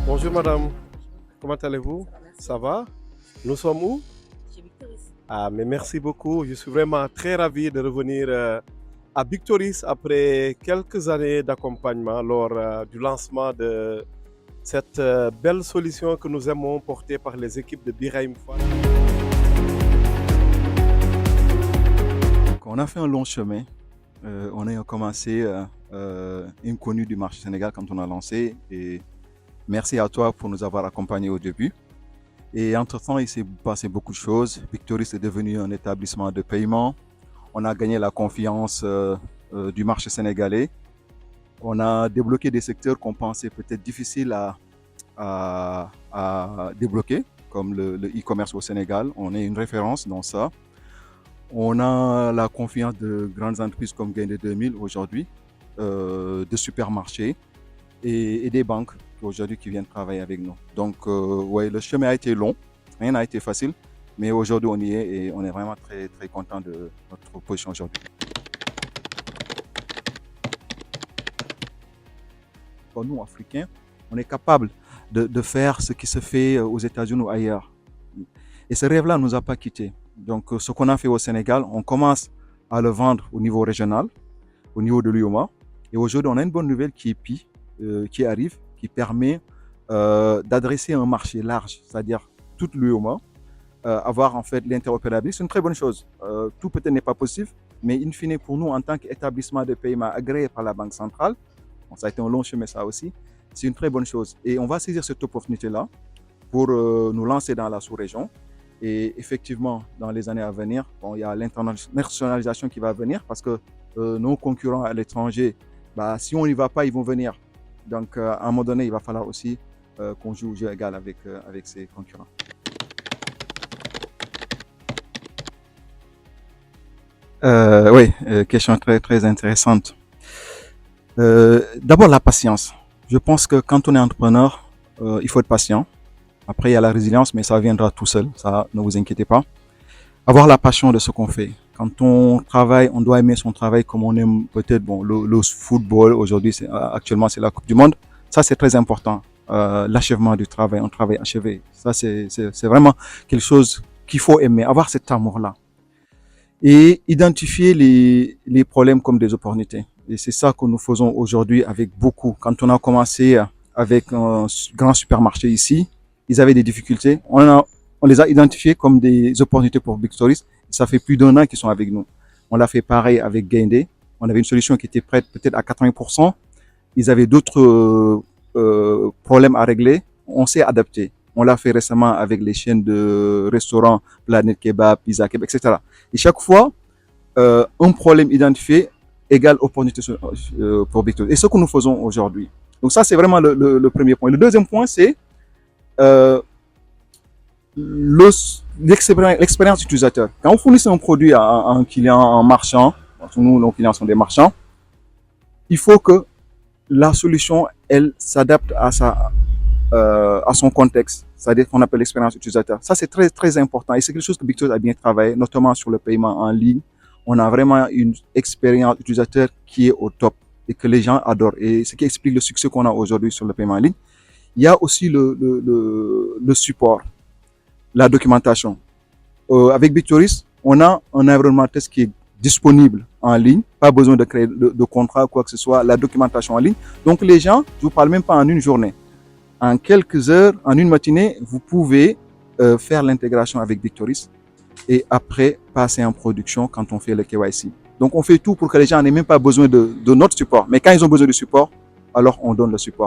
Bonjour madame, comment allez-vous? Merci. Ça va? Nous sommes où? Chez Victoris. Ah, mais merci beaucoup. Je suis vraiment très ravi de revenir à Victoris après quelques années d'accompagnement lors du lancement de cette belle solution que nous aimons porter par les équipes de Birahim Fall. On a fait un long chemin. On a commencé inconnu du marché Sénégal quand on a lancé. Et merci à toi pour nous avoir accompagnés au début. Et entre-temps, il s'est passé beaucoup de choses. Victoris est devenu un établissement de paiement. On a gagné la confiance du marché sénégalais. On a débloqué des secteurs qu'on pensait peut-être difficiles à débloquer, comme le e-commerce au Sénégal. On est une référence dans ça. On a la confiance de grandes entreprises comme Gaindé 2000 aujourd'hui, de supermarchés et des banques aujourd'hui qui viennent travailler avec nous. Donc, ouais, le chemin a été long, rien n'a été facile, mais aujourd'hui on y est et on est vraiment très, très content de notre position aujourd'hui. Pour nous, Africains, on est capable de faire ce qui se fait aux États-Unis ou ailleurs. Et ce rêve-là ne nous a pas quittés. Donc, ce qu'on a fait au Sénégal, on commence à le vendre au niveau régional, au niveau de l'UOMA. Et aujourd'hui, on a une bonne nouvelle qui arrive, qui permet d'adresser un marché large, c'est-à-dire toute l'UOMA, avoir en fait l'interopérabilité. C'est une très bonne chose. Tout peut-être n'est pas possible, mais in fine, pour nous, en tant qu'établissement de paiement agréé par la Banque centrale, bon, ça a été un long chemin ça aussi, c'est une très bonne chose. Et on va saisir cette opportunité-là pour nous lancer dans la sous-région. Et effectivement, dans les années à venir, bon, il y a l'internationalisation qui va venir parce que nos concurrents à l'étranger, bah, si on n'y va pas, ils vont venir. Donc, à un moment donné, il va falloir aussi qu'on joue au jeu égal avec ses concurrents. Oui, question très, très intéressante. D'abord, la patience. Je pense que quand on est entrepreneur, il faut être patient. Après, il y a la résilience, mais ça viendra tout seul. Ça, ne vous inquiétez pas. Avoir la passion de ce qu'on fait. Quand on travaille, on doit aimer son travail comme on aime peut-être bon, le football. Aujourd'hui, actuellement, c'est la Coupe du Monde. Ça, c'est très important. L'achèvement du travail, un travail achevé. Ça, c'est vraiment quelque chose qu'il faut aimer, avoir cet amour-là. Et identifier les problèmes comme des opportunités. Et c'est ça que nous faisons aujourd'hui avec beaucoup. Quand on a commencé avec un grand supermarché ici, ils avaient des difficultés. On les a identifiés comme des opportunités pour Victoris. Ça fait plus d'1 an qu'ils sont avec nous. On l'a fait pareil avec Gaindé. On avait une solution qui était prête peut-être à 80%. Ils avaient d'autres problèmes à régler. On s'est adapté. On l'a fait récemment avec les chaînes de restaurants, Planet Kebab, Pizza Kebab, etc. Et chaque fois, un problème identifié égale opportunité pour Victoris. Et ce que nous faisons aujourd'hui. Donc ça, c'est vraiment le premier point. Le deuxième point, c'est l'expérience utilisateur. Quand on fournit un produit à un client, en marchand, nous, nos clients sont des marchands, il faut que la solution, elle s'adapte à son contexte, c'est-à-dire qu'on appelle l'expérience utilisateur. Ça, c'est très, très important et c'est quelque chose que Victoris a bien travaillé, notamment sur le paiement en ligne. On a vraiment une expérience utilisateur qui est au top et que les gens adorent. Et ce qui explique le succès qu'on a aujourd'hui sur le paiement en ligne. Il y a aussi le support, la documentation. Avec Victoris, on a un environnement test qui est disponible en ligne, pas besoin de créer de contrat ou quoi que ce soit, la documentation en ligne. Donc les gens, je vous parle même pas en une journée, en quelques heures, en une matinée, vous pouvez faire l'intégration avec Victoris et après passer en production quand on fait le KYC. Donc on fait tout pour que les gens n'aient même pas besoin de notre support. Mais quand ils ont besoin de support, alors on donne le support.